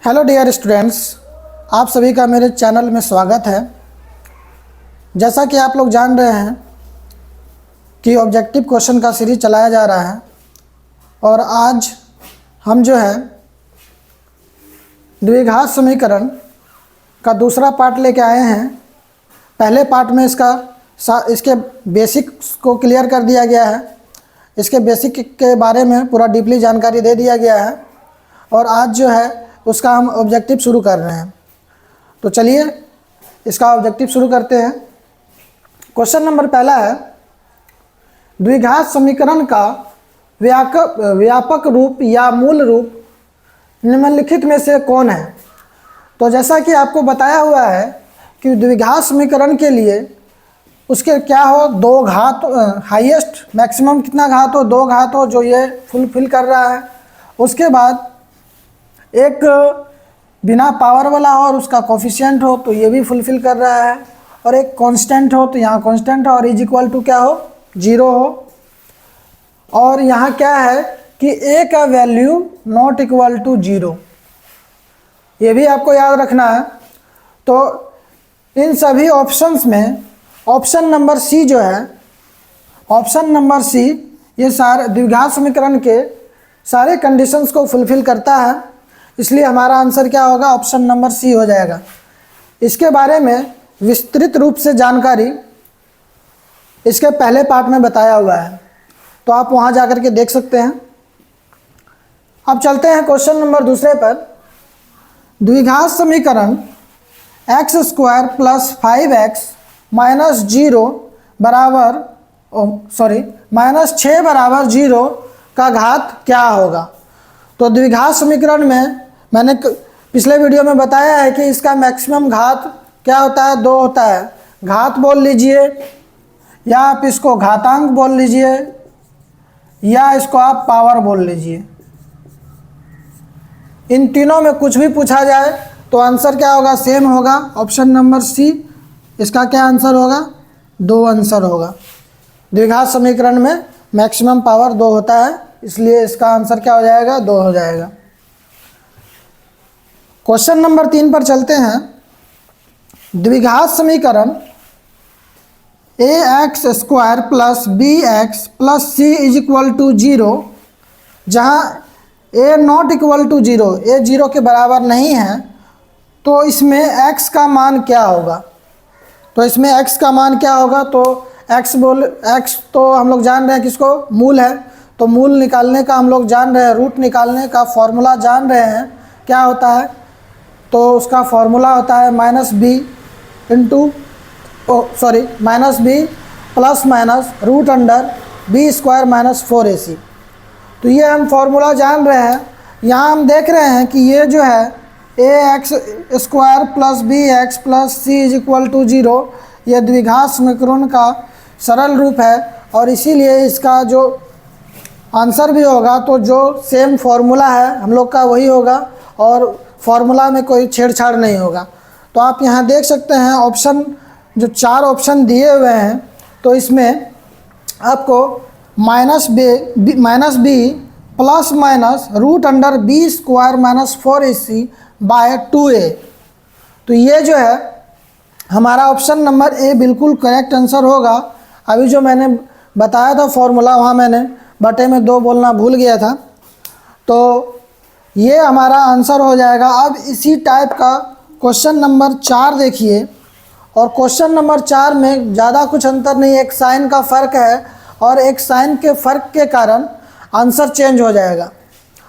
Hello dear students, आप सभी का मेरे चैनल में स्वागत है। जैसा कि आप लोग जान रहे हैं कि ऑब्जेक्टिव क्वेश्चन का सीरीज चलाया जा रहा है और आज हम जो है द्विघात समीकरण का दूसरा पार्ट लेके आए हैं। पहले पार्ट में इसके बेसिक्स को क्लियर कर दिया गया है, इसके बेसिक के बारे में पूरा डीपली जानकारी दे दिया गया है और आज जो है उसका हम ऑब्जेक्टिव शुरू कर रहे हैं। तो चलिए इसका ऑब्जेक्टिव शुरू करते हैं। क्वेश्चन नंबर पहला है, द्विघात समीकरण का व्यापक रूप या मूल रूप निम्नलिखित में से कौन है। तो जैसा कि आपको बताया हुआ है कि द्विघात समीकरण के लिए उसके क्या हो, दो घात, हाईएस्ट मैक्सिमम कितना घात हो, दो घात हो, जो ये फुलफिल कर रहा है। उसके बाद एक बिना पावर वाला हो और उसका कोफिशिएंट हो तो ये भी फुलफिल कर रहा है, और एक कांस्टेंट हो तो यहाँ कांस्टेंट हो और इज इक्वल टू क्या हो, 0 हो। और यहाँ क्या है कि ए का वैल्यू नॉट इक्वल टू 0, ये भी आपको याद रखना है। तो इन सभी ऑप्शंस में ऑप्शन नंबर सी जो है, ऑप्शन नंबर सी ये सारे द्विघात समीकरण के सारे कंडीशंस को फुलफिल करता है, इसलिए हमारा आंसर क्या होगा, ऑप्शन नंबर सी हो जाएगा। इसके बारे में विस्तृत रूप से जानकारी इसके पहले पार्ट में बताया हुआ है, तो आप वहां जाकर के देख सकते हैं। अब चलते हैं क्वेश्चन नंबर दूसरे पर। द्विघात समीकरण x square plus 5x minus 0 बराबर माइनस 6 बराबर 0 का घात क्या होगा। तो द्विघात समीकरण में मैंने पिछले वीडियो में बताया है कि इसका मैक्सिमम घात क्या होता है, 2 होता है। घात बोल लीजिए या आप इसको घातांक बोल लीजिए या इसको आप पावर बोल लीजिए। इन तीनों में कुछ भी पूछा जाए तो आंसर क्या होगा, सेम होगा। ऑप्शन नंबर सी इसका क्या आंसर होगा, 2 आंसर होगा। द्विघात समीकरण में मैक्सिमम पावर 2 होता है, इसलिए इसका आंसर क्या हो जाएगा, 2 हो जाएगा। क्वेश्चन नंबर 3 पर चलते हैं। द्विघात समीकरण ax square plus bx plus c is equal to 0, जहाँ a not equal to 0, a 0 के बराबर नहीं है, तो इसमें x का मान क्या होगा। तो इसमें x का मान क्या होगा, तो x तो हम लोग जान रहे हैं किसको, मूल है। तो मूल निकालने का हम लोग जान रहे हैं, रूट निकालने का फॉर्मूला जान रहे हैं, क्या होता है, तो उसका फॉर्मूला होता है minus b plus minus root under b square minus 4ac। तो ये हम फॉर्मूला जान रहे हैं। यहाँ हम देख रहे हैं कि ये जो है ax square plus bx plus c is equal to 0, ये द्विघात समीकरण का सरल रूप है और इसीलिए इसका जो आंसर भी होगा तो जो सेम फॉर्मूला है हम लोग का वही होगा और फॉर्मूला में कोई छेड़छाड़ नहीं होगा। तो आप यहाँ देख सकते हैं ऑप्शन, जो 4 ऑप्शन दिए हुए हैं, तो इसमें आपको minus b plus minus root under b square minus 4ac by 2a, तो ये जो है हमारा ऑप्शन नंबर ए बिल्कुल करेक्ट आंसर होगा। अभी जो मैंने बताया था फॉर्मूला, वहाँ मैंने बटे में 2 बोलना भूल गया था, तो ये हमारा आंसर हो जाएगा। अब इसी टाइप का क्वेश्चन नंबर 4 देखिए, और क्वेश्चन नंबर 4 में ज़्यादा कुछ अंतर नहीं, एक साइन का फ़र्क है और एक साइन के फ़र्क के कारण आंसर चेंज हो जाएगा।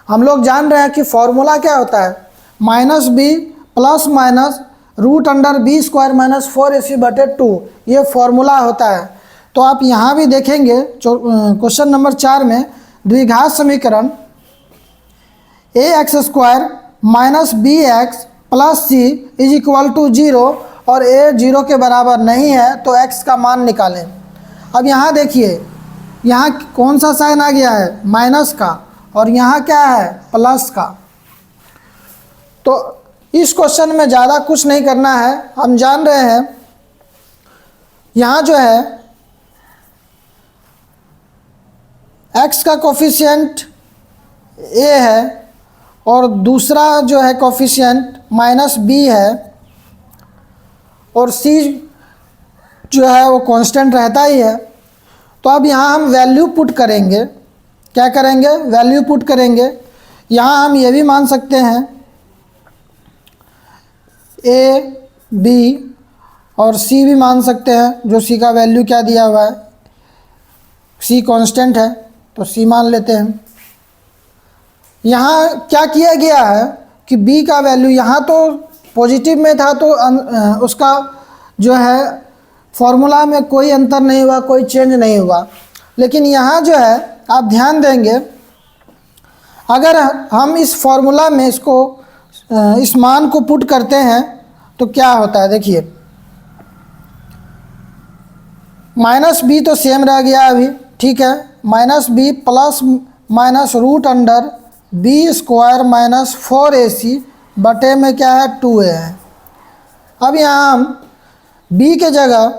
हम लोग जान रहे हैं कि फॉर्मूला क्या होता है, minus b plus minus root under b square minus 4ac बटे 2, ये फॉर्मूला होता है। तो आप यहाँ भी देखेंगे क्वेश्चन नंबर 4 में द्विघात समीकरण ax square minus bx plus c is equal to 0 और a 0 के बराबर नहीं है, तो x का मान निकालें। अब यहाँ देखिए, यहाँ कौन सा साइन आ गया है, माइनस का, और यहाँ क्या है, प्लस का। तो इस क्वेश्चन में ज़्यादा कुछ नहीं करना है, हम जान रहे हैं यहाँ जो है x का कोफिशिएंट a है और दूसरा जो है कोफिशिएंट -b है, और c जो है वो कांस्टेंट रहता ही है। तो अब यहाँ हम वैल्यू पुट करेंगे। क्या करेंगे? वैल्यू पुट करेंगे। यहाँ हम ये भी मान सकते हैं a, b और c भी मान सकते हैं, जो c का वैल्यू क्या दिया हुआ है, c कांस्टेंट है तो c मान लेते हैं। यहाँ क्या किया गया है कि b का वैल्यू यहाँ तो पॉजिटिव में था, तो उसका जो है फॉर्मूला में कोई अंतर नहीं हुआ, कोई चेंज नहीं हुआ। लेकिन यहाँ जो है आप ध्यान देंगे, अगर हम इस फॉर्मूला में इस मान को पुट करते हैं तो क्या होता है, देखिए -b तो सेम रह गया अभी, ठीक है, -b plus minus root under b² - 4ac बटे में क्या है 2a है। अब यहाँ हम b के जगह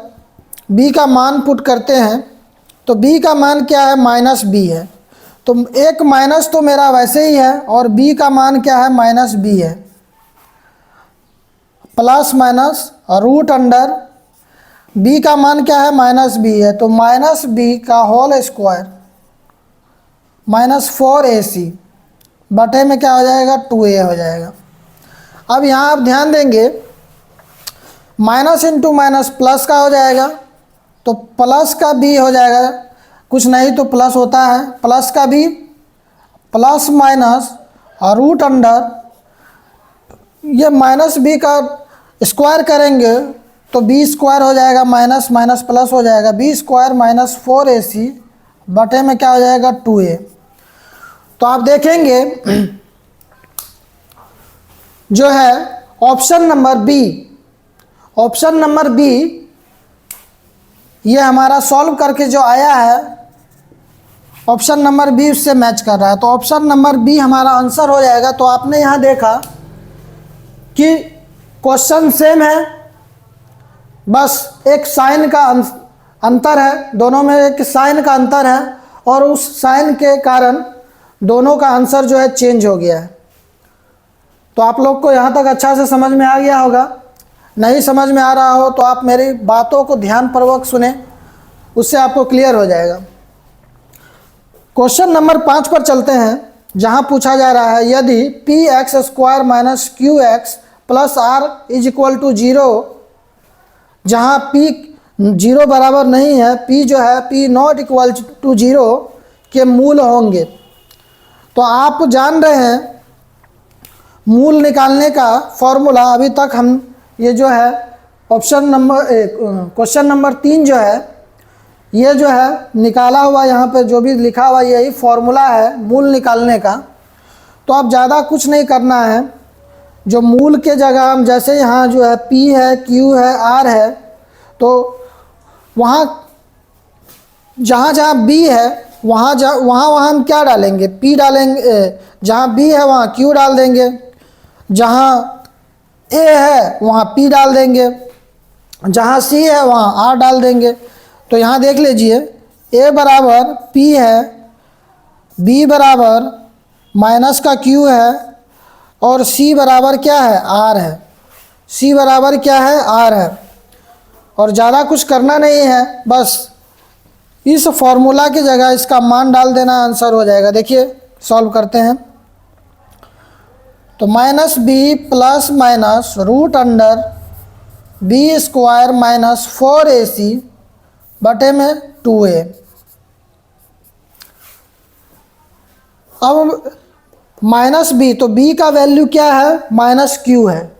b का मान पुट करते हैं, तो b का मान क्या है, -b है, तो एक माइनस तो मेरा वैसे ही है, और b का मान क्या है, -b है, plus minus root under b का मान क्या है, -b है, तो -b का होल स्क्वायर -4ac बटे में क्या हो जाएगा, 2a हो जाएगा। अब यहाँ आप ध्यान देंगे, माइनस इंटू माइनस प्लस का हो जाएगा, तो प्लस का b हो जाएगा, कुछ नहीं तो प्लस होता है, प्लस का b plus minus root under, ये -b का स्क्वायर करेंगे तो b² हो जाएगा, माइनस माइनस प्लस हो जाएगा, b² - 4ac बटे में क्या हो जाएगा, 2a। तो आप देखेंगे जो है ऑप्शन नंबर बी ये हमारा सॉल्व करके जो आया है, ऑप्शन नंबर बी उससे मैच कर रहा है, तो ऑप्शन नंबर बी हमारा आंसर हो जाएगा। तो आपने यहाँ देखा कि क्वेश्चन सेम है, बस एक साइन का अंतर है, दोनों में एक साइन का अंतर है, और उस साइन के कारण दोनों का आंसर जो है चेंज हो गया है। तो आप लोग को यहाँ तक अच्छा से समझ में आ गया होगा। नहीं समझ में आ रहा हो तो आप मेरी बातों को ध्यानपूर्वक सुने, उससे आपको क्लियर हो जाएगा। क्वेश्चन नंबर 5 पर चलते हैं, जहाँ पूछा जा रहा है यदि px² - qx + r = 0, जहाँ p 0 बराबर नहीं है, p जो है p ≠ 0 के मूल होंगे। तो आप जान रहे हैं मूल निकालने का फॉर्मूला। अभी तक हम ये जो है क्वेश्चन नंबर 3 जो है, ये जो है निकाला हुआ, यहाँ पे जो भी लिखा हुआ यही फॉर्मूला है मूल निकालने का। तो अब ज़्यादा कुछ नहीं करना है, जो मूल के जगह हम जैसे यहाँ जो है p है, q है, r है, तो वहाँ जहाँ b है वहाँ हम क्या डालेंगे, p डालेंगे, जहाँ b है वहाँ q डाल देंगे, जहाँ a है वहाँ p डाल देंगे, जहाँ c है वहाँ r डाल देंगे। तो यहाँ देख लीजिए, a बराबर p है, b बराबर माइनस का q है, और c बराबर क्या है, r है, c बराबर क्या है, r है। और ज़्यादा कुछ करना नहीं है, बस इस फॉर्मूला की जगह इसका मान डाल देना, आंसर हो जाएगा। देखिए सॉल्व करते हैं, तो -b plus minus root under b² - 4ac बटे में 2a। अब -b, तो b का वैल्यू क्या है, -q है,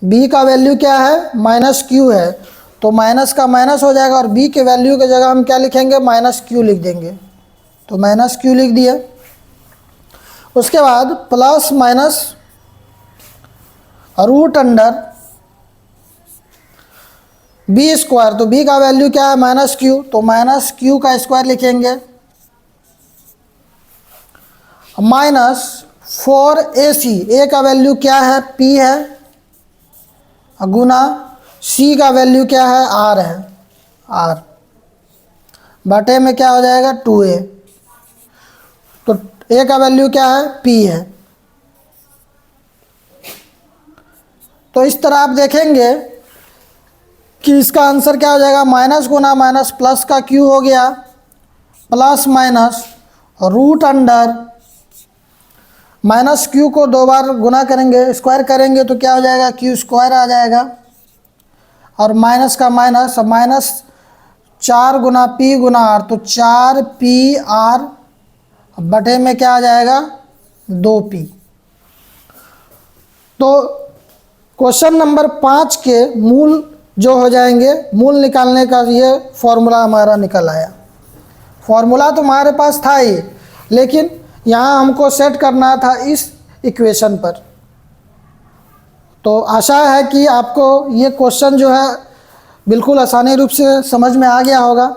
b का वैल्यू क्या है, -q है, तो माइनस का माइनस हो जाएगा, और b के वैल्यू की जगह हम क्या लिखेंगे, -q लिख देंगे, तो -q लिख दिया। उसके बाद plus minus root under b², तो b का वैल्यू क्या है, -q, तो -q का स्क्वायर लिखेंगे, -4ac, a का वैल्यू क्या है, p है, गुना c का वैल्यू क्या है, r है, r बटे में क्या हो जाएगा, 2a। तो a का वैल्यू क्या है, p है, तो इस तरह आप देखेंगे कि इसका आंसर क्या हो जाएगा, माइनस गुना माइनस प्लस का क्यू हो गया, plus minus root under minus q को 2 बार गुना करेंगे, स्क्वायर करेंगे तो क्या हो जाएगा, क्यू स्क्वायर आ जाएगा, और माइनस का माइनस, माइनस 4 गुना पी गुना आर, तो 4 pr बटे में क्या आ जाएगा, 2p। तो क्वेश्चन नंबर 5 के मूल जो हो जाएंगे, मूल निकालने का ये फॉर्मूला हमारा निकल आया। फॉर्मूला तो हमारे पास था ही, लेकिन यहाँ हमको सेट करना था इस इक्वेशन पर। तो आशा है कि आपको ये क्वेश्चन जो है बिल्कुल आसानी रूप से समझ में आ गया होगा।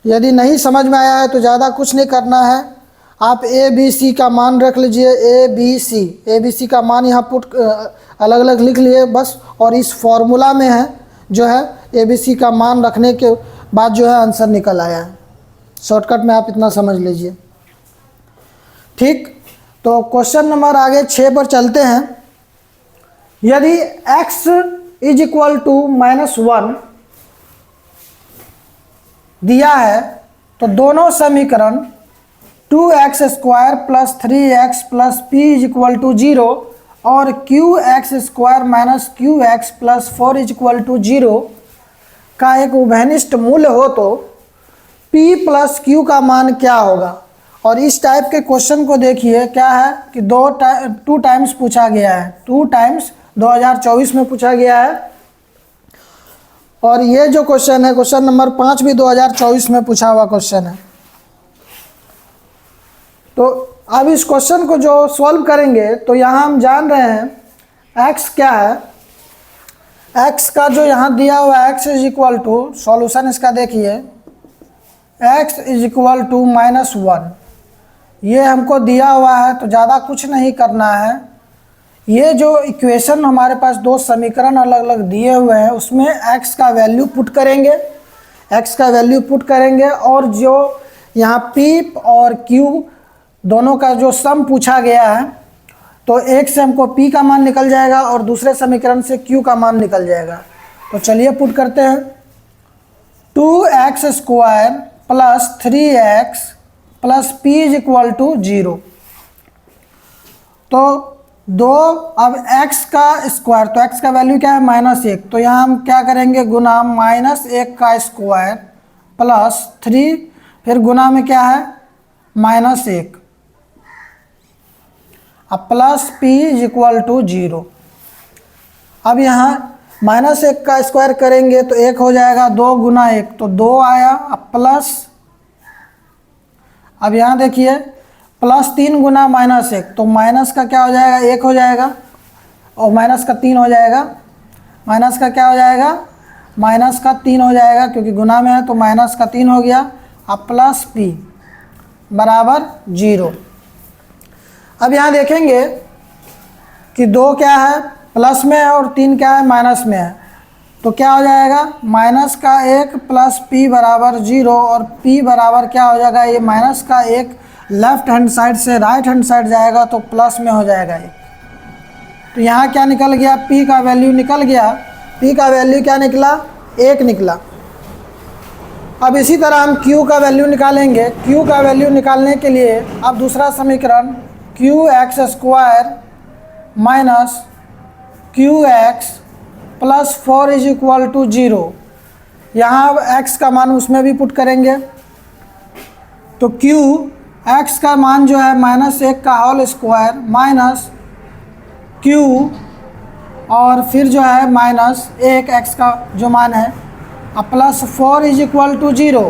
यदि नहीं समझ में आया है तो ज़्यादा कुछ नहीं करना है, आप ए बी सी का मान रख लीजिए, ए बी सी का मान यहाँ पुट अलग अलग लिख लिए बस, और इस फॉर्मूला में है जो है ए बी सी का मान रखने के बाद जो है आंसर निकल आया है। शॉर्टकट में आप इतना समझ लीजिए। ठीक, तो क्वेश्चन नंबर आगे 6 पर चलते हैं। यदि x इज इक्वल टू -1 दिया है तो दोनों समीकरण 2x square plus 3x plus p is equal to 0 और qx square minus qx plus 4 is equal to 0 का एक उभयनिष्ठ मूल्य हो तो p प्लस q का मान क्या होगा। और इस टाइप के क्वेश्चन को देखिए, क्या है कि 2 टाइम्स पूछा गया है, 2 टाइम्स 2024 में पूछा गया है, और ये जो क्वेश्चन है क्वेश्चन नंबर 5 भी 2024 में पूछा हुआ क्वेश्चन है। तो अब इस क्वेश्चन को जो सॉल्व करेंगे तो यहाँ हम जान रहे हैं x क्या है, x का जो यहाँ दिया हुआ है x is equal to, solution इसका देखिए, x इज इक्वल टू -1, ये हमको दिया हुआ है तो ज़्यादा कुछ नहीं करना है। ये जो इक्वेशन हमारे पास 2 समीकरण अलग अलग दिए हुए हैं उसमें x का वैल्यू पुट करेंगे, x का वैल्यू पुट करेंगे, और जो यहाँ p और q दोनों का जो सम पूछा गया है तो एक से हमको p का मान निकल जाएगा और दूसरे समीकरण से q का मान निकल जाएगा। तो चलिए पुट करते हैं, 2x square plus 3x plus p is equal to 0। तो अब x का स्क्वायर, तो x का वैल्यू क्या है, -1, तो यहाँ हम क्या करेंगे, गुना -1 का स्क्वायर प्लस 3, फिर गुना में क्या है -1, अब plus p is equal to 0। अब यहाँ -1 का स्क्वायर करेंगे तो 1 हो जाएगा, 2 गुना 1 तो 2 आया, अब प्लस, अब यहाँ देखिए प्लस 3 गुना -1 तो माइनस का क्या हो जाएगा, 1 हो जाएगा, और माइनस का 3 हो जाएगा, माइनस का क्या हो जाएगा, माइनस का 3 हो जाएगा, क्योंकि गुना में है तो माइनस का 3 हो गया, अब प्लस p बराबर 0। अब यहाँ देखेंगे कि 2 क्या है प्लस में है और 3 क्या है माइनस में है, तो क्या हो जाएगा, माइनस का 1 प्लस p बराबर 0, और p बराबर क्या हो जाएगा, ये माइनस का 1 लेफ्ट हैंड साइड से राइट हैंड साइड जाएगा तो प्लस में हो जाएगा 1। तो यहाँ क्या निकल गया, p का वैल्यू निकल गया, p का वैल्यू क्या निकला, 1 निकला। अब इसी तरह हम q का वैल्यू निकालेंगे। q का वैल्यू निकालने के लिए अब दूसरा समीकरण qx square minus qx plus 4 is equal to 0, यहाँ अब x का मान उसमें भी पुट करेंगे, तो x का मान जो है -1 का होल स्क्वायर माइनस q, और फिर जो है -1 x का जो मान है, अब प्लस 4 इज इक्वल टू 0।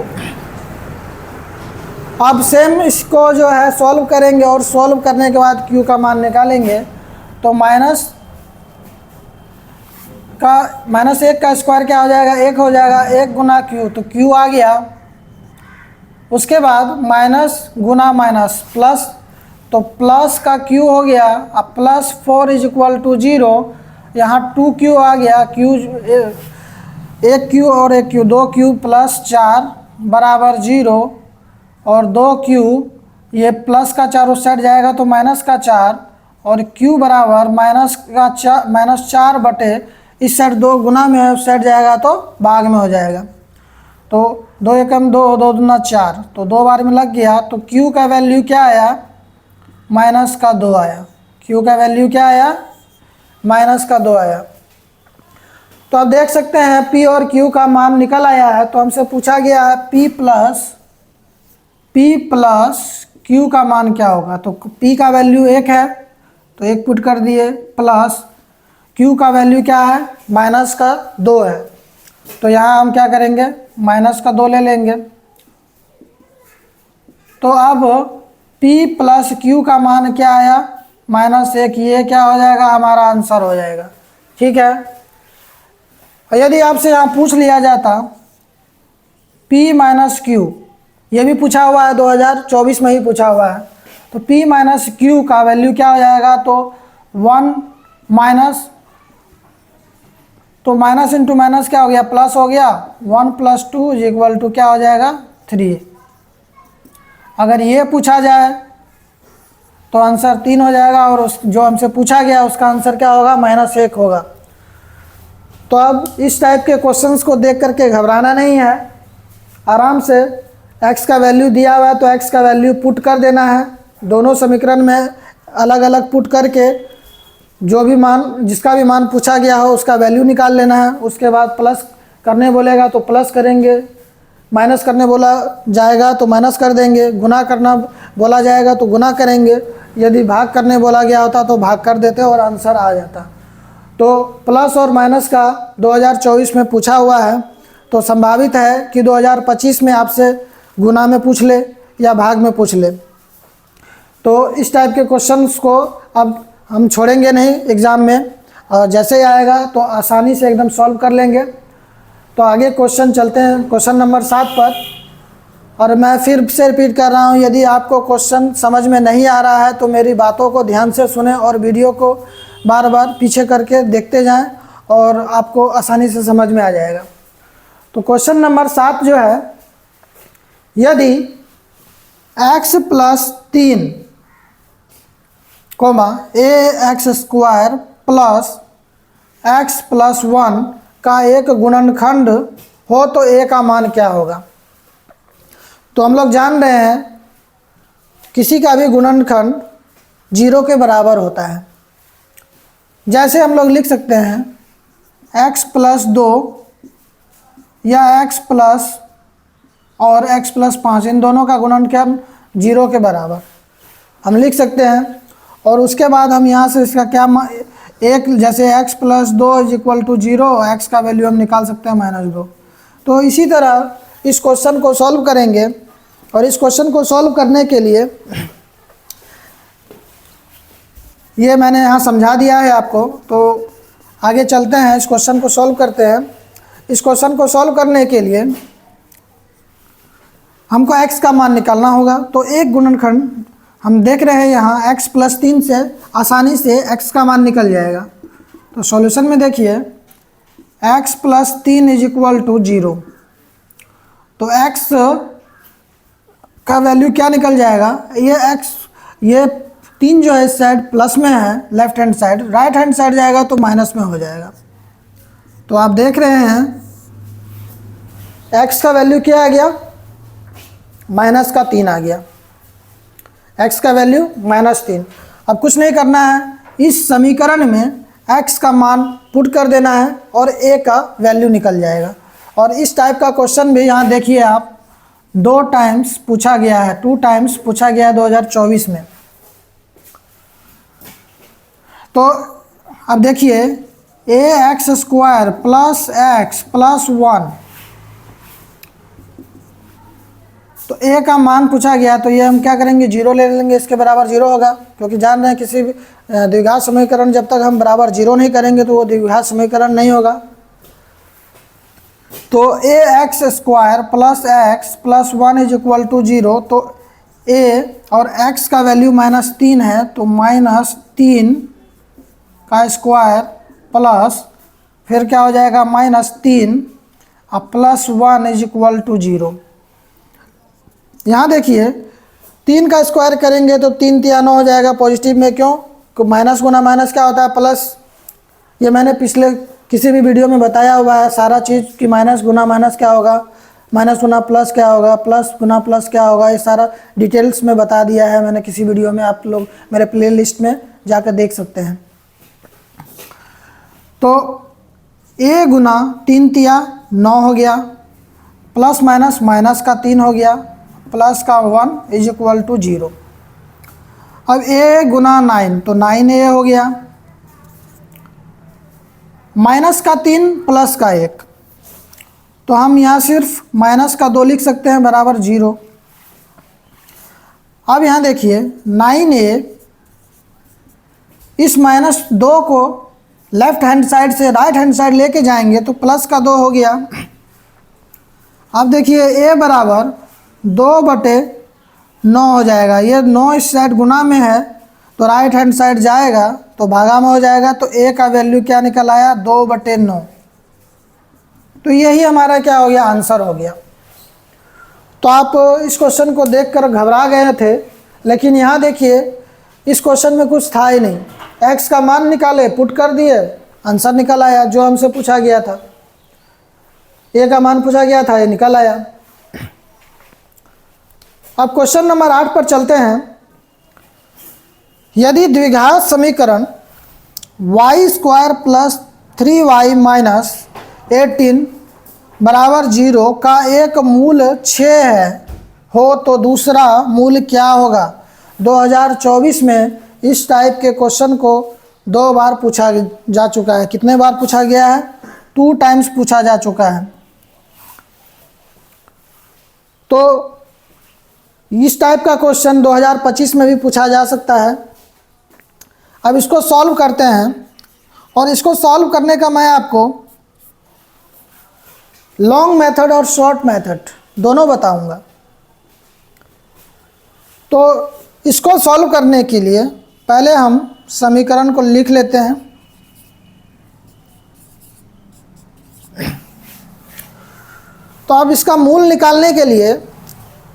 अब सेम इसको जो है सॉल्व करेंगे, और सॉल्व करने के बाद q का मान निकालेंगे, तो -1 का स्क्वायर क्या हो जाएगा, 1 हो जाएगा, 1 गुना q, तो q आ गया। उसके बाद माइनस गुना माइनस प्लस, तो प्लस का q हो गया, अब प्लस 4 इज इक्वल टू 0, यहाँ 2q आ गया, एक q और एक q, 2q प्लस 4 बराबर 0, और 2q, ये प्लस का 4 उस साइड जाएगा तो माइनस का 4, और q बराबर -4 बटे इस साइड 2 गुना में है, उस साइड जाएगा तो भाग में हो जाएगा। तो 2 एकम 2, 2 दूना 4, तो 2 बार में लग गया। तो q का वैल्यू क्या आया? -2 आया। q का वैल्यू क्या आया? -2 आया। तो आप देख सकते हैं p और q का मान निकल आया है। तो हमसे पूछा गया है p प्लस q का मान क्या होगा। तो p का वैल्यू 1 है तो 1 पुट कर दिए, प्लस q का वैल्यू क्या है? -2 है। तो यहाँ हम क्या करेंगे? -2 ले लेंगे। तो अब p प्लस q का मान क्या आया? -1। ये क्या हो जाएगा? हमारा आंसर हो जाएगा। ठीक है। और यदि आपसे यहाँ पूछ लिया जाता p माइनस q, ये भी पूछा हुआ है, 2024 में ही पूछा हुआ है। तो p माइनस q का वैल्यू क्या हो जाएगा? तो 1 माइनस, तो माइनस इंटू माइनस क्या हो गया? प्लस हो गया। 1 + 2 = क्या हो जाएगा? 3। अगर ये पूछा जाए तो आंसर 3 हो जाएगा, और उस जो हमसे पूछा गया उसका आंसर क्या होगा? -1 होगा। तो अब इस टाइप के क्वेश्चंस को देख करके घबराना नहीं है, आराम से x का वैल्यू दिया हुआ है तो x का वैल्यू पुट कर देना है। दोनों समीकरण में अलग अलग पुट करके जो भी मान, जिसका भी मान पूछा गया हो उसका वैल्यू निकाल लेना है। उसके बाद प्लस करने बोलेगा तो प्लस करेंगे, माइनस करने बोला जाएगा तो माइनस कर देंगे, गुना करना बोला जाएगा तो गुना करेंगे, यदि भाग करने बोला गया होता तो भाग कर देते और आंसर आ जाता। तो प्लस और माइनस का 2024 में पूछा हुआ है, तो संभावित है कि 2025 में आपसे गुना में पूछ ले या भाग में पूछ ले। तो इस टाइप के क्वेश्चंस को अब हम छोड़ेंगे नहीं एग्ज़ाम में, और जैसे ही आएगा तो आसानी से एकदम सॉल्व कर लेंगे। तो आगे क्वेश्चन चलते हैं, क्वेश्चन नंबर 7 पर। और मैं फिर से रिपीट कर रहा हूँ, यदि आपको क्वेश्चन समझ में नहीं आ रहा है तो मेरी बातों को ध्यान से सुने और वीडियो को बार बार पीछे करके देखते जाएं और आपको आसानी से समझ में आ जाएगा। तो क्वेश्चन नंबर 7 जो है, यदि x + 3 ax² + x + 1 का एक गुणनखंड हो तो a का मान क्या होगा। तो हम लोग जान रहे हैं किसी का भी गुणनखंड 0 के बराबर होता है। जैसे हम लोग लिख सकते हैं x + 2 या x प्लस और x + 5, इन दोनों का गुणनखंड 0 के बराबर हम लिख सकते हैं। और उसके बाद हम यहाँ से इसका क्या एक, जैसे x + 2 = 0, x का वैल्यू हम निकाल सकते हैं -2। तो इसी तरह इस क्वेश्चन को सॉल्व करेंगे, और इस क्वेश्चन को सॉल्व करने के लिए ये मैंने यहाँ समझा दिया है आपको। तो आगे चलते हैं, इस क्वेश्चन को सॉल्व करते हैं। इस क्वेश्चन को सॉल्व करने के लिए हमको x का मान निकालना होगा। तो एक गुणनखंड हम देख रहे हैं यहाँ x + 3 से आसानी से x का मान निकल जाएगा। तो सॉल्यूशन में देखिए x + 3 = 0। तो x का वैल्यू क्या निकल जाएगा? ये 3 जो है इस साइड प्लस में है, left hand side, right hand side जाएगा तो माइनस में हो जाएगा। तो आप देख रहे हैं x का वैल्यू क्या आ गया? -3 आ गया। x का वैल्यू -3। अब कुछ नहीं करना है, इस समीकरण में x का मान पुट कर देना है और a का वैल्यू निकल जाएगा। और इस टाइप का क्वेश्चन भी यहाँ देखिए आप 2 टाइम्स पूछा गया है, 2 टाइम्स पूछा गया है 2024 में। तो अब देखिए ax² + x + 1, तो a का मान पूछा गया, तो ये हम क्या करेंगे? 0 ले लेंगे, इसके बराबर 0 होगा, क्योंकि जान रहे हैं किसी भी द्विघात समीकरण जब तक हम बराबर 0 नहीं करेंगे तो वो द्विघात समीकरण नहीं होगा। तो ax² + x + 1 = 0। तो a और x का वैल्यू -3 है, तो -3 का स्क्वायर प्लस फिर क्या हो जाएगा? -3 और +1 = 0। यहाँ देखिए 3 का स्क्वायर करेंगे तो 3 × 9 हो जाएगा पॉजिटिव में, क्यों? माइनस गुना माइनस क्या होता है प्लस। ये मैंने पिछले किसी भी वीडियो में बताया हुआ है सारा चीज़ कि माइनस गुना माइनस क्या होगा, माइनस गुना प्लस क्या होगा, प्लस गुना प्लस क्या होगा, ये सारा डिटेल्स में बता दिया है मैंने किसी वीडियो में। आप लोग मेरे प्लेलिस्ट में जाकर देख सकते हैं। तो a गुना 3 तिया 9 हो गया, प्लस माइनस माइनस का 3 हो गया, प्लस का 1 इज इक्वल टू 0। अब a गुना 9 तो 9a हो गया, माइनस का 3 प्लस का 1 तो हम यहाँ सिर्फ माइनस का 2 लिख सकते हैं बराबर 0। अब यहाँ देखिए 9a, इस -2 को लेफ्ट हैंड साइड से राइट हैंड साइड लेके जाएंगे तो प्लस का 2 हो गया। अब देखिए a बराबर 2/9 हो जाएगा। ये 9 इस साइड गुना में है तो राइट हैंड साइड जाएगा तो भागा में हो जाएगा, तो a का वैल्यू क्या निकल आया 2/9। तो यही हमारा क्या हो गया, आंसर हो गया। तो आप इस क्वेश्चन को देखकर घबरा गए थे, लेकिन यहाँ देखिए इस क्वेश्चन में कुछ था ही नहीं। x का मान निकाले, पुट कर दिए, आंसर निकल आया जो हमसे पूछा गया था। a का मान पूछा गया था, ये निकल आया। अब क्वेश्चन नंबर 8 पर चलते हैं। यदि द्विघात समीकरण y² प्लस 3y माइनस 18 बराबर 0 का एक मूल 6 है हो तो दूसरा मूल क्या होगा। 2024 में इस टाइप के क्वेश्चन को 2 बार पूछा जा चुका है। कितने बार पूछा गया है, 2 टाइम्स पूछा जा चुका है। तो इस टाइप का क्वेश्चन 2025 में भी पूछा जा सकता है। अब इसको सॉल्व करते हैं, और इसको सॉल्व करने का मैं आपको लॉन्ग मेथड और शॉर्ट मेथड दोनों बताऊंगा। तो इसको सॉल्व करने के लिए पहले हम समीकरण को लिख लेते हैं। तो अब इसका मूल निकालने के लिए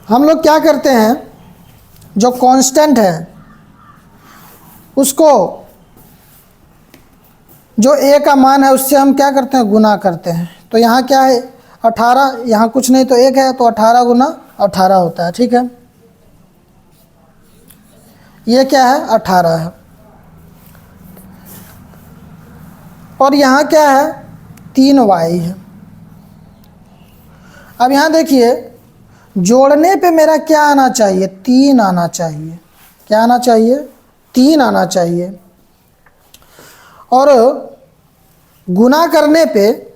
हम लोग क्या करते हैं, जो कांस्टेंट है उसको, जो a का मान है उससे हम क्या करते हैं, गुना करते हैं। तो यहाँ क्या है 18, यहाँ कुछ नहीं तो 1 है, तो 18 गुना 18 होता है। ठीक है, ये क्या है 18 है। और यहाँ क्या है 3y है। अब यहाँ देखिए जोड़ने पे मेरा क्या आना चाहिए, 3 आना चाहिए। क्या आना चाहिए, 3 आना चाहिए। और गुना करने पे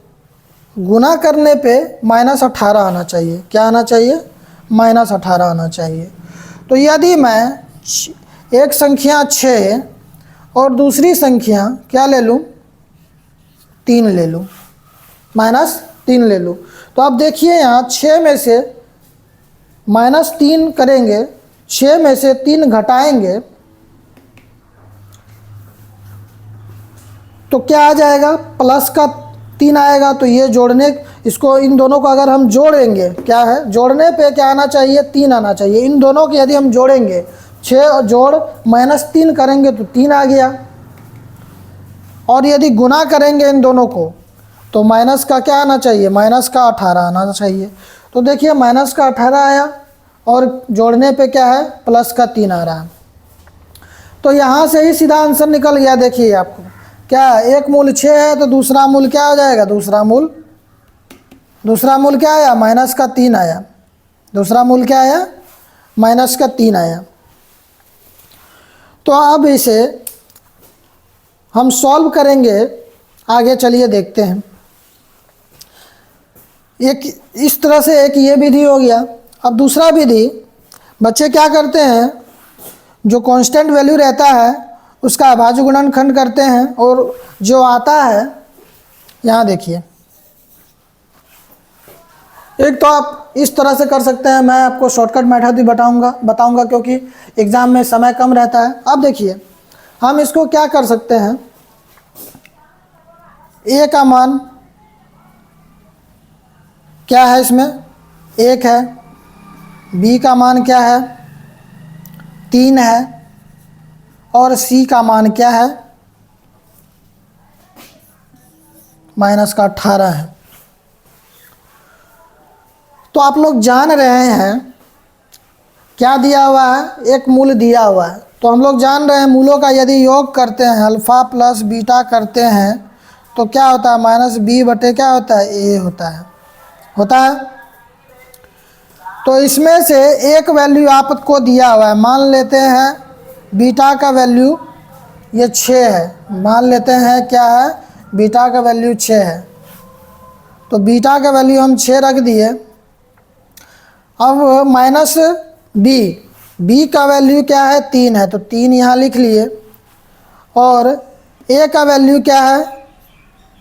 -18 आना चाहिए। क्या आना चाहिए, -18 आना चाहिए। तो यदि मैं एक संख्या 6 और दूसरी संख्या क्या ले लूँ, 3 ले लूँ, -3 ले लूँ, तो आप देखिए यहाँ 6 में से -3 करेंगे, 6 में से 3 घटाएंगे तो क्या आ जाएगा, प्लस का 3 आएगा। तो ये जोड़ने, इसको इन दोनों को अगर हम जोड़ेंगे, क्या है जोड़ने पे क्या आना चाहिए, 3 आना चाहिए। इन दोनों की यदि हम जोड़ेंगे 6 जोड़ -3 करेंगे तो 3 आ गया। और यदि गुना करेंगे इन दोनों को तो माइनस का क्या आना चाहिए, माइनस का 18 आना चाहिए। तो देखिए माइनस का 18 आया और जोड़ने पे क्या है, प्लस का 3 आ रहा है। तो यहाँ से ही सीधा आंसर निकल गया। देखिए आपको क्या, एक मूल 6 है तो दूसरा मूल क्या हो जाएगा, दूसरा मूल क्या आया, माइनस का 3 आया। दूसरा मूल क्या आया, माइनस का 3 आया। तो अब इसे हम सॉल्व करेंगे, आगे चलिए देखते हैं। एक इस तरह से एक ये विधि हो गया। अब दूसरा विधि, बच्चे क्या करते हैं, जो कांस्टेंट वैल्यू रहता है उसका अभाज्य गुणनखंड करते हैं, और जो आता है यहाँ देखिए, एक तो आप इस तरह से कर सकते हैं, मैं आपको शॉर्टकट मेथड भी बताऊंगा क्योंकि एग्ज़ाम में समय कम रहता है। अब देखिए हम इसको क्या कर सकते हैं, a का मान क्या है, इसमें 1 है, b का मान क्या है 3 है, और सी का मान क्या है, -18 है। तो आप लोग जान रहे हैं क्या दिया हुआ है, एक मूल दिया हुआ है। तो हम लोग जान रहे हैं मूलों का यदि योग करते हैं, अल्फ़ा प्लस बीटा करते हैं तो क्या होता है, -b बटे क्या होता है, a होता है। तो इसमें से एक वैल्यू आपको दिया हुआ है, मान लेते हैं बीटा का वैल्यू ये 6 है, मान लेते हैं क्या है, बीटा का वैल्यू 6 है। तो बीटा का वैल्यू हम 6 रख दिए। अब -b का वैल्यू क्या है, 3 है, तो 3 यहाँ लिख लिए। और a का वैल्यू क्या है,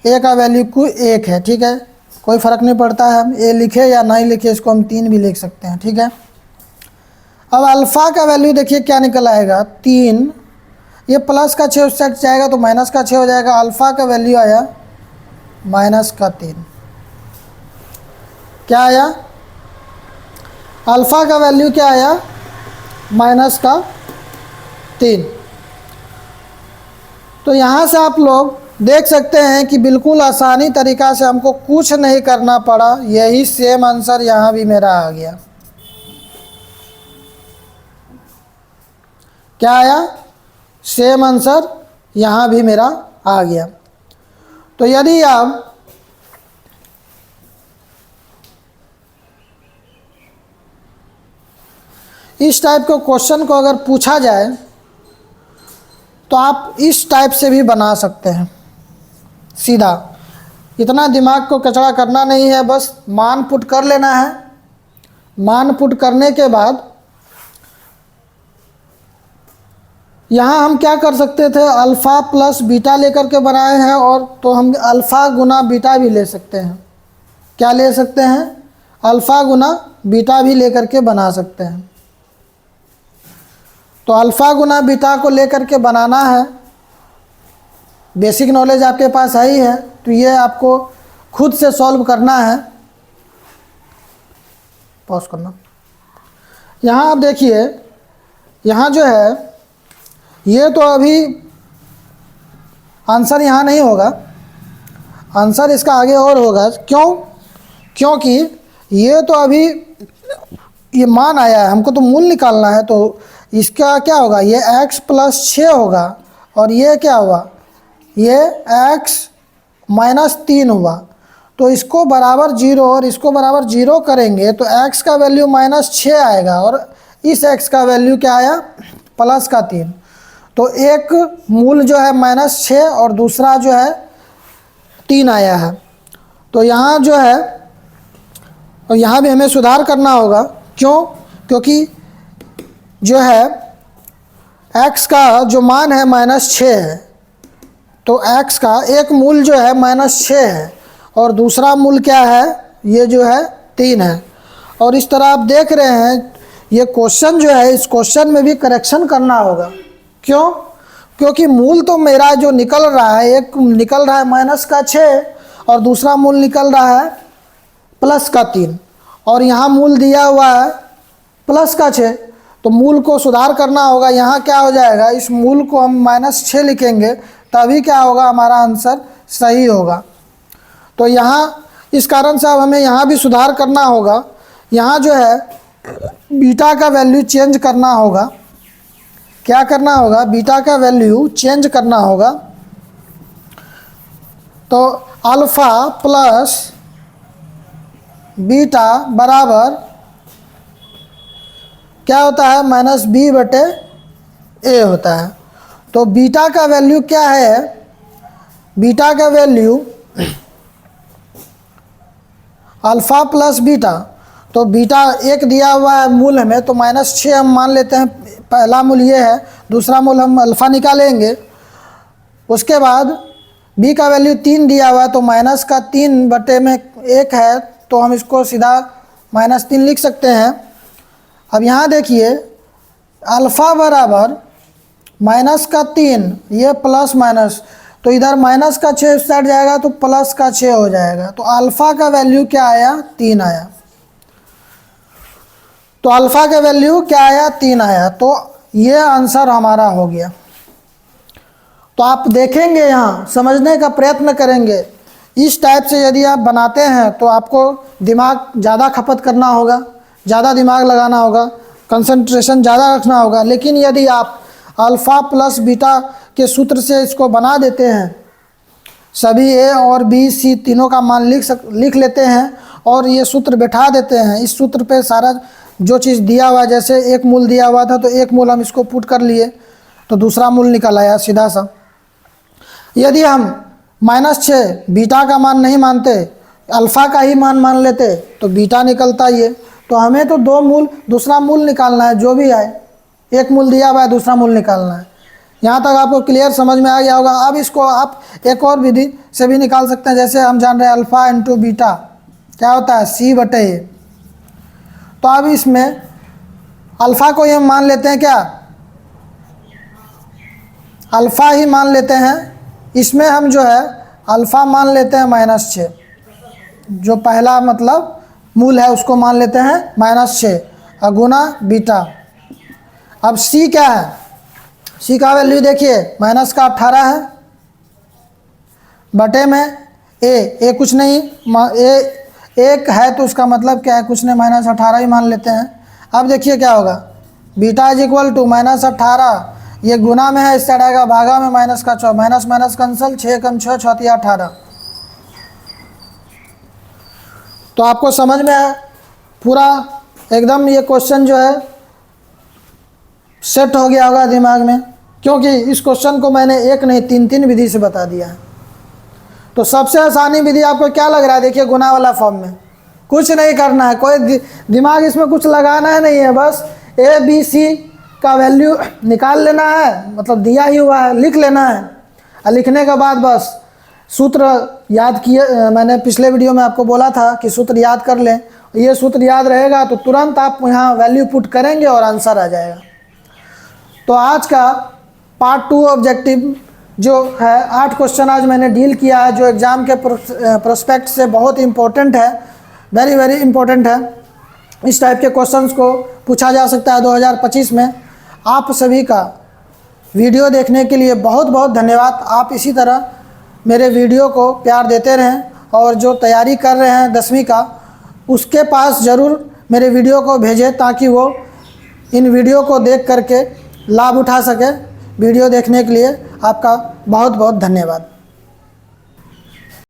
a का वैल्यू 1 है, ठीक है, कोई फ़र्क नहीं पड़ता है, हम a लिखे या नहीं लिखे, इसको हम 3 भी लिख सकते हैं, ठीक है। अब अल्फ़ा का वैल्यू देखिए क्या निकल आएगा, 3, ये प्लस का 6 उस साइड जाएगा तो माइनस का 6 हो जाएगा। अल्फ़ा का वैल्यू आया -3। क्या आया, अल्फ़ा का वैल्यू क्या आया, -3। तो यहाँ से आप लोग देख सकते हैं कि बिल्कुल आसानी तरीक़ा से हमको कुछ नहीं करना पड़ा, यही सेम आंसर यहाँ भी मेरा आ गया। क्या आया, सेम आंसर यहाँ भी मेरा आ गया। तो यदि आप इस टाइप के क्वेश्चन को अगर पूछा जाए तो आप इस टाइप से भी बना सकते हैं सीधा, इतना दिमाग को कचरा करना नहीं है, बस मान पुट कर लेना है। मान पुट करने के बाद यहाँ हम क्या कर सकते थे, अल्फ़ा प्लस बीटा लेकर के बनाए हैं, और तो हम अल्फ़ा गुना बीटा भी ले सकते हैं। क्या ले सकते हैं, अल्फ़ा गुना बीटा भी लेकर के बना सकते हैं। तो अल्फ़ा गुना बीटा को लेकर के बनाना है, बेसिक नॉलेज आपके पास है ही है, तो ये आपको खुद से सॉल्व करना है। पॉज करना। यहाँ आप देखिए, यहाँ जो है ये तो अभी आंसर यहाँ नहीं होगा, आंसर इसका आगे और होगा। क्यों, क्योंकि ये तो अभी ये मान आया है, हमको तो मूल निकालना है, तो इसका क्या होगा, ये x + 6 होगा, और ये क्या हुआ, ये x - 3 हुआ। तो इसको बराबर 0 और इसको बराबर 0 करेंगे तो x का वैल्यू -6 आएगा, और इस x का वैल्यू क्या आया, +3। तो एक मूल जो है -6 और दूसरा जो है 3 आया है। तो यहाँ जो है, और यहाँ भी हमें सुधार करना होगा। क्यों, क्योंकि जो है x का जो मान है -6 है, तो x का एक मूल जो है -6 है और दूसरा मूल क्या है, ये जो है 3 है। और इस तरह आप देख रहे हैं ये क्वेश्चन जो है, इस क्वेश्चन में भी करेक्शन करना होगा। क्यों, क्योंकि मूल तो मेरा जो निकल रहा है, एक निकल रहा है -6 और दूसरा मूल निकल रहा है +3, और यहाँ मूल दिया हुआ है +6, तो मूल को सुधार करना होगा। यहाँ क्या हो जाएगा, इस मूल को हम -6 लिखेंगे तभी क्या होगा, हमारा आंसर सही होगा। तो यहाँ इस कारण से अब हमें यहाँ भी सुधार करना होगा। यहाँ जो है बीटा का वैल्यू चेंज करना होगा। क्या करना होगा, बीटा का वैल्यू चेंज करना होगा। तो अल्फ़ा प्लस बीटा बराबर क्या होता है, -b बटे a होता है। तो बीटा का वैल्यू क्या है, बीटा का वैल्यू अल्फ़ा प्लस बीटा, तो बीटा एक दिया हुआ है मूल हमें, तो -6 हम मान लेते हैं, पहला मूल ये है, दूसरा मूल हम अल्फ़ा निकालेंगे। उसके बाद b का वैल्यू 3 दिया हुआ है, तो -3 बटे में 1 है, तो हम इसको सीधा -3 लिख सकते हैं। अब यहाँ देखिए अल्फ़ा बराबर -3, ये प्लस माइनस, तो इधर -6 इस साइड जाएगा तो +6 हो जाएगा। तो अल्फ़ा का वैल्यू क्या आया, 3 आया। तो अल्फ़ा का वैल्यू क्या आया, 3 आया। तो ये आंसर हमारा हो गया। तो आप देखेंगे, यहाँ समझने का प्रयत्न करेंगे। इस टाइप से यदि आप बनाते हैं तो आपको दिमाग ज़्यादा खपत करना होगा, ज़्यादा दिमाग लगाना होगा, कंसंट्रेशन ज़्यादा रखना होगा। लेकिन यदि आप अल्फ़ा प्लस बीटा के सूत्र से इसको बना देते हैं, सभी ए और बी सी तीनों का मान लिख लेते हैं और ये सूत्र बैठा देते हैं। इस सूत्र पे सारा जो चीज़ दिया हुआ है, जैसे एक मूल दिया हुआ था तो एक मूल हम इसको पुट कर लिए तो दूसरा मूल निकल आया सीधा सा। यदि हम -6 बीटा का मान नहीं मानते, अल्फ़ा का ही मान लेते तो बीटा निकलता ये। तो हमें तो दूसरा मूल निकालना है, जो भी आए। एक मूल दिया हुआ है, दूसरा मूल निकालना है। यहाँ तक आपको क्लियर समझ में आ गया होगा। अब इसको आप एक और विधि से भी निकाल सकते हैं। जैसे हम जान रहे हैं अल्फ़ा इंटू बीटा क्या होता है, C/A। तो अब इसमें अल्फ़ा को हम मान लेते हैं, क्या अल्फ़ा ही मान लेते हैं। इसमें हम जो है अल्फ़ा मान लेते हैं -6, जो पहला मतलब मूल है उसको मान लेते हैं -6 और गुना बीटा। अब C क्या है, C का वैल्यू देखिए -18 है, बटे में ए कुछ नहीं, एक है तो उसका मतलब क्या है, कुछ नहीं, -18 ही मान लेते हैं। अब देखिए क्या होगा, बीटा इज इक्वल टू -18, ये गुना में है, इस साइड आएगा भागा में माइनस का 4, माइनस माइनस कैंसल, 6 कम 6 6 18। तो आपको समझ में है पूरा एकदम, ये क्वेश्चन जो है सेट हो गया होगा दिमाग में, क्योंकि इस क्वेश्चन को मैंने एक नहीं 3 विधि से बता दिया है। तो सबसे आसानी विधि आपको क्या लग रहा है, देखिए गुना वाला फॉर्म में कुछ नहीं करना है, कोई दिमाग इसमें कुछ लगाना है नहीं है, बस ए बी सी का वैल्यू निकाल लेना है, मतलब दिया ही हुआ है, लिख लेना है। और लिखने के बाद बस सूत्र याद किए, मैंने पिछले वीडियो में आपको बोला था कि सूत्र याद कर लें। ये सूत्र याद रहेगा तो तुरंत आप यहाँ वैल्यू पुट करेंगे और आंसर आ जाएगा। तो आज का पार्ट 2 ऑब्जेक्टिव जो है 8 क्वेश्चन आज मैंने डील किया है, जो एग्ज़ाम के प्रोस्पेक्ट से बहुत इम्पोर्टेंट है, वेरी वेरी इम्पोर्टेंट है। इस टाइप के क्वेश्चंस को पूछा जा सकता है 2025 में। आप सभी का वीडियो देखने के लिए बहुत बहुत धन्यवाद। आप इसी तरह मेरे वीडियो को प्यार देते रहें, और जो तैयारी कर रहे हैं 10वीं का, उसके पास ज़रूर मेरे वीडियो को भेजें ताकि वो इन वीडियो को देख करके लाभ उठा सके। वीडियो देखने के लिए आपका बहुत बहुत धन्यवाद।